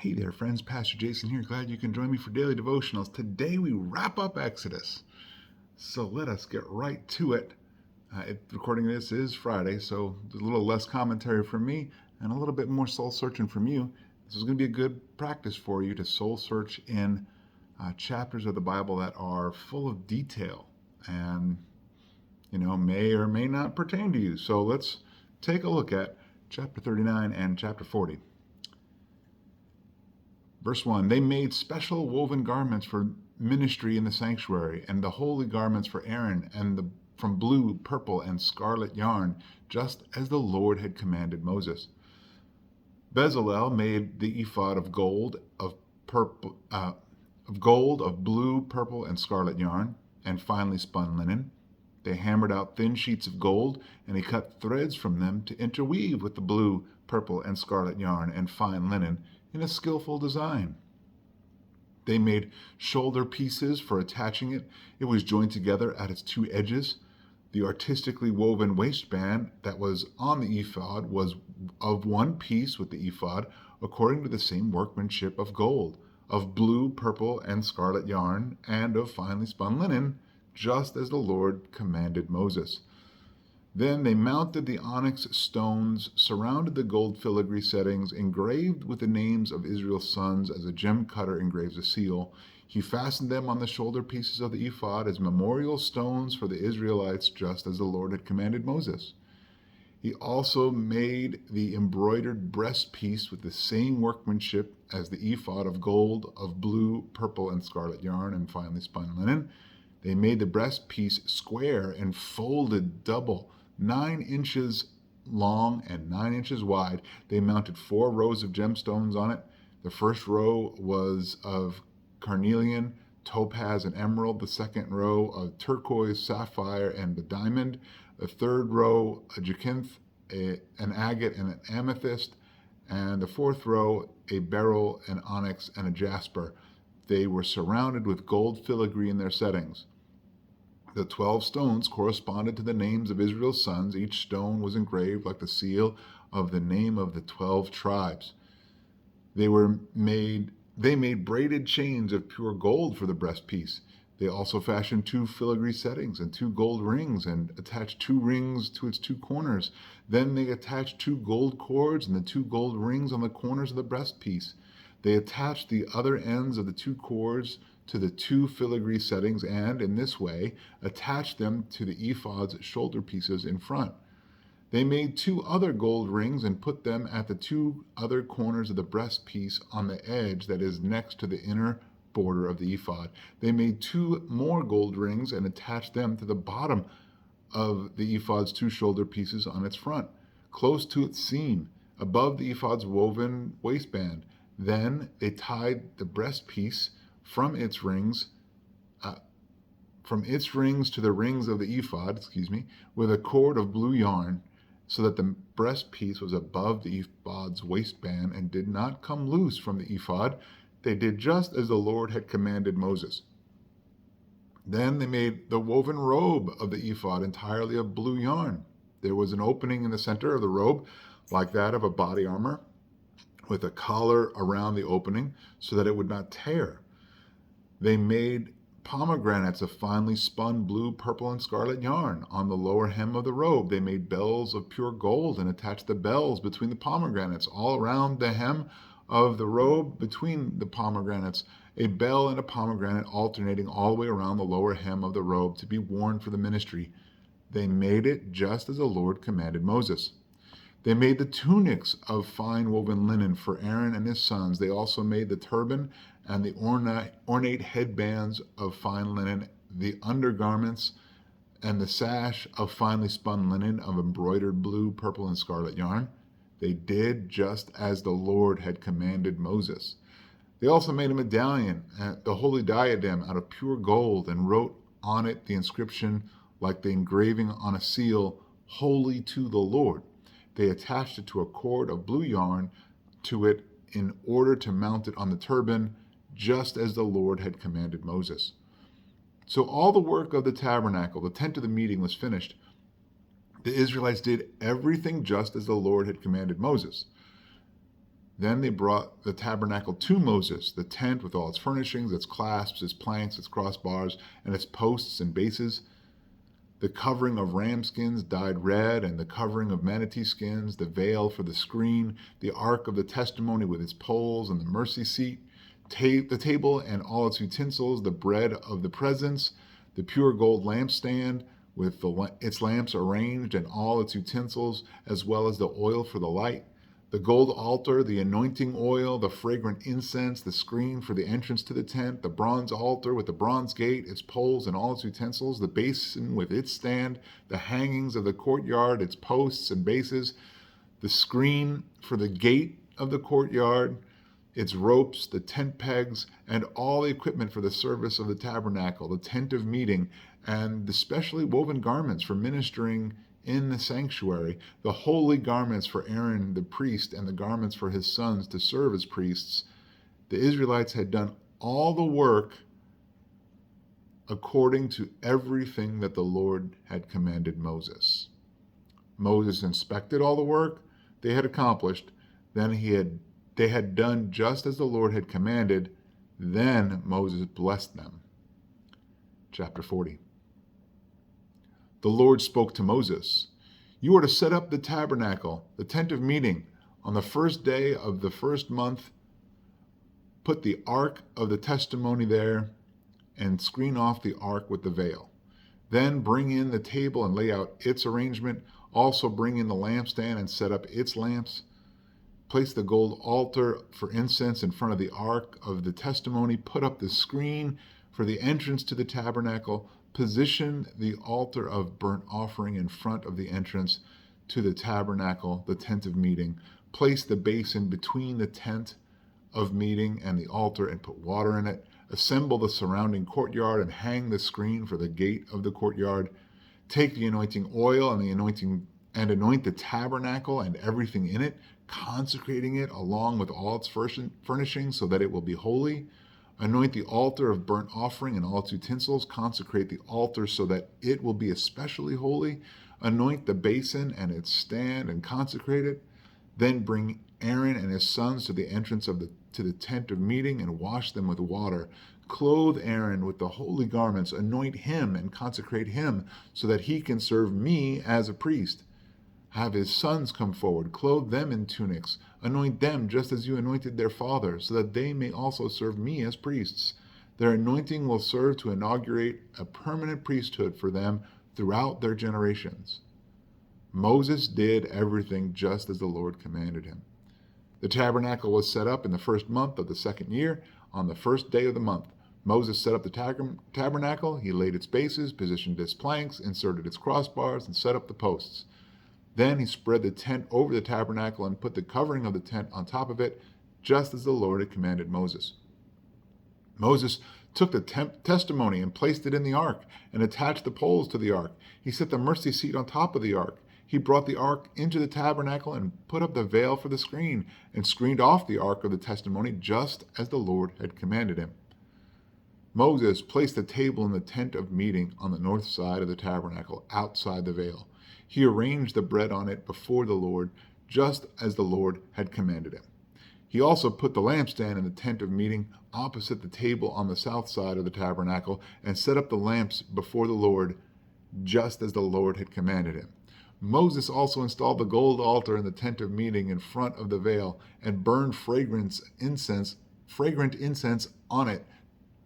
Hey there, friends. Pastor Jason here. Glad you can join me for daily devotionals. Today we wrap up Exodus. So let us get right to it. Recording this is Friday, so there's a little less commentary from me and a little bit more soul searching from you. This is going to be a good practice for you to soul search in chapters of the Bible that are full of detail and, may or may not pertain to you. So let's take a look at chapter 39 and chapter 40. Verse 1, they made special woven garments for ministry in the sanctuary, and the holy garments for Aaron, from blue, purple, and scarlet yarn, just as the Lord had commanded Moses. Bezalel made the ephod of gold, of blue, purple, and scarlet yarn, and finely spun linen. They hammered out thin sheets of gold, and he cut threads from them to interweave with the blue, purple, and scarlet yarn and fine linen in a skillful design. They made shoulder pieces for attaching it. It was joined together at its two edges. The artistically woven waistband that was on the ephod was of one piece with the ephod, according to the same workmanship of gold, of blue, purple, and scarlet yarn, and of finely spun linen, just as the Lord commanded Moses. Then they mounted the onyx stones, surrounded the gold filigree settings, engraved with the names of Israel's sons as a gem cutter engraves a seal. He fastened them on the shoulder pieces of the ephod as memorial stones for the Israelites, just as the Lord had commanded Moses. He also made the embroidered breastpiece with the same workmanship as the ephod of gold, of blue, purple, and scarlet yarn, and finely spun linen. They made the breastpiece square and folded double, 9 inches long and 9 inches wide. They mounted 4 rows of gemstones on it. The first row was of carnelian, topaz, and emerald. The second row of turquoise, sapphire, and the diamond. The third row, a jacinth, an agate, and an amethyst. And the fourth row, a beryl, an onyx, and a jasper. They were surrounded with gold filigree in their settings. The 12 stones corresponded to the names of Israel's sons. Each stone was engraved like the seal of the name of the 12 tribes. They made braided chains of pure gold for the breastpiece. They also fashioned 2 filigree settings and 2 gold rings, and attached 2 rings to its 2 corners. Then they attached 2 gold cords and the 2 gold rings on the corners of the breastpiece. They attached the other ends of the 2 cords to the 2 filigree settings, and in this way attached them to the ephod's shoulder pieces in front. They made 2 other gold rings and put them at the 2 other corners of the breastpiece on the edge that is next to the inner border of the ephod. They made 2 more gold rings and attached them to the bottom of the ephod's 2 shoulder pieces on its front, close to its seam, above the ephod's woven waistband. Then they tied the breastpiece from its rings to the rings of the ephod, with a cord of blue yarn, so that the breastpiece was above the ephod's waistband and did not come loose from the ephod. They did just as the Lord had commanded Moses. Then they made the woven robe of the ephod entirely of blue yarn. There was an opening in the center of the robe, like that of a body armor, with a collar around the opening so that it would not tear. They made pomegranates of finely spun blue, purple, and scarlet yarn. On the lower hem of the robe, they made bells of pure gold and attached the bells between the pomegranates. All around the hem of the robe, between the pomegranates, a bell and a pomegranate alternating all the way around the lower hem of the robe to be worn for the ministry. They made it just as the Lord commanded Moses. They made the tunics of fine woven linen for Aaron and his sons. They also made the turban and the ornate headbands of fine linen, the undergarments and the sash of finely spun linen of embroidered blue, purple, and scarlet yarn. They did just as the Lord had commanded Moses. They also made a medallion, the holy diadem, out of pure gold, and wrote on it the inscription, like the engraving on a seal, "Holy to the Lord." They attached it to a cord of blue yarn to it in order to mount it on the turban, just as the Lord had commanded Moses. So all the work of the tabernacle, the tent of the meeting, was finished. The Israelites did everything just as the Lord had commanded Moses. Then they brought the tabernacle to Moses, the tent with all its furnishings, its clasps, its planks, its crossbars, and its posts and bases, the covering of ram skins dyed red, and the covering of manatee skins, the veil for the screen, the ark of the testimony with its poles, and the mercy seat, the table and all its utensils, the bread of the presence, the pure gold lampstand with its lamps arranged and all its utensils, as well as the oil for the light, the gold altar, the anointing oil, the fragrant incense, the screen for the entrance to the tent, the bronze altar with the bronze gate, its poles and all its utensils, the basin with its stand, the hangings of the courtyard, its posts and bases, the screen for the gate of the courtyard, its ropes, the tent pegs, and all the equipment for the service of the tabernacle, the tent of meeting, and the specially woven garments for ministering in the sanctuary, the holy garments for Aaron the priest, and the garments for his sons to serve as priests. The Israelites had done all the work according to everything that the Lord had commanded Moses. Moses inspected all the work they had accomplished. Then they had done just as the Lord had commanded. Then Moses blessed them. Chapter 40. The Lord spoke to Moses. You are to set up the tabernacle, the tent of meeting, on the first day of the first month. Put the ark of the testimony there and screen off the ark with the veil. Then bring in the table and lay out its arrangement. Also bring in the lampstand and set up its lamps. Place the gold altar for incense in front of the ark of the testimony. Put up the screen for the entrance to the tabernacle. Position the altar of burnt offering in front of the entrance to the tabernacle, the tent of meeting. Place the basin between the tent of meeting and the altar and put water in it. Assemble the surrounding courtyard and hang the screen for the gate of the courtyard. Take the anointing oil and anoint the tabernacle and everything in it, consecrating it along with all its furnishings so that it will be holy. Anoint the altar of burnt offering and all its utensils. Consecrate the altar so that it will be especially holy. Anoint the basin and its stand and consecrate it. Then bring Aaron and his sons to the entrance to the tent of meeting and wash them with water. Clothe Aaron with the holy garments. Anoint him and consecrate him so that he can serve me as a priest. Have his sons come forward, clothe them in tunics, anoint them just as you anointed their father, so that they may also serve me as priests. Their anointing will serve to inaugurate a permanent priesthood for them throughout their generations. Moses did everything just as the Lord commanded him. The tabernacle was set up in the first month of the second year, on the first day of the month. Moses set up the tabernacle. He laid its bases, positioned its planks, inserted its crossbars, and set up the posts. Then he spread the tent over the tabernacle and put the covering of the tent on top of it, just as the Lord had commanded Moses. Moses took the testimony and placed it in the ark and attached the poles to the ark. He set the mercy seat on top of the ark. He brought the ark into the tabernacle and put up the veil for the screen and screened off the ark of the testimony, just as the Lord had commanded him. Moses placed the table in the tent of meeting on the north side of the tabernacle, outside the veil. He arranged the bread on it before the Lord, just as the Lord had commanded him. He also put the lampstand in the tent of meeting opposite the table on the south side of the tabernacle and set up the lamps before the Lord, just as the Lord had commanded him. Moses also installed the gold altar in the tent of meeting in front of the veil and burned fragrant incense on it,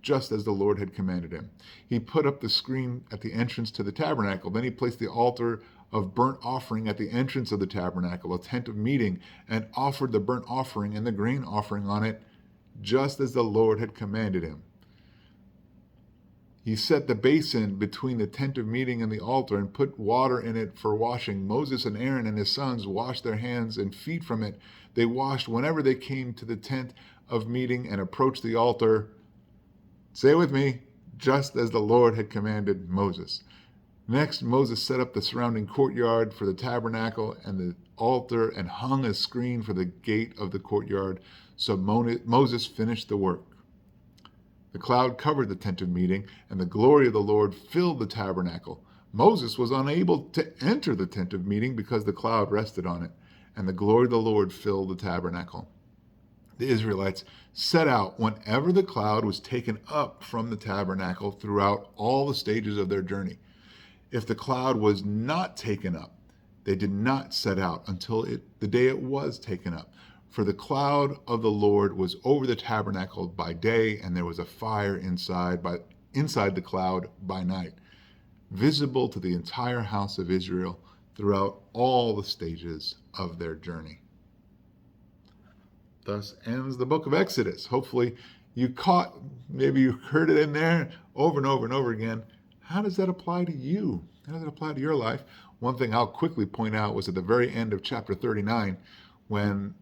just as the Lord had commanded him. He put up the screen at the entrance to the tabernacle. Then he placed the altar of burnt offering at the entrance of the tabernacle, a tent of meeting, and offered the burnt offering and the grain offering on it, just as the Lord had commanded him. He set the basin between the tent of meeting and the altar and put water in it for washing. Moses and Aaron and his sons washed their hands and feet from it. They washed whenever they came to the tent of meeting and approached the altar. Say it with me, just as the Lord had commanded Moses. Next, Moses set up the surrounding courtyard for the tabernacle and the altar and hung a screen for the gate of the courtyard. So Moses finished the work. The cloud covered the tent of meeting, and the glory of the Lord filled the tabernacle. Moses was unable to enter the tent of meeting because the cloud rested on it, and the glory of the Lord filled the tabernacle. The Israelites set out whenever the cloud was taken up from the tabernacle throughout all the stages of their journey. If the cloud was not taken up, they did not set out until the day it was taken up. For the cloud of the Lord was over the tabernacle by day, and there was a fire inside the cloud by night, visible to the entire house of Israel throughout all the stages of their journey. Thus ends the book of Exodus. Hopefully you caught, maybe you heard it in there over and over and over again. How does that apply to you? How does it apply to your life? One thing I'll quickly point out was at the very end of chapter 39, when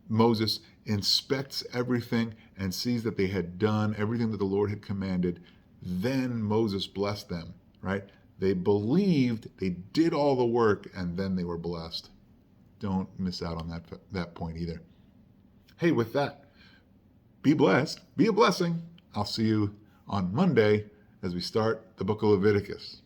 Moses inspects everything and sees that they had done everything that the Lord had commanded. Then Moses blessed them, right? They believed, they did all the work, and then they were blessed. Don't miss out on that point either. Hey, with that, be blessed, be a blessing. I'll see you on Monday as we start the book of Leviticus.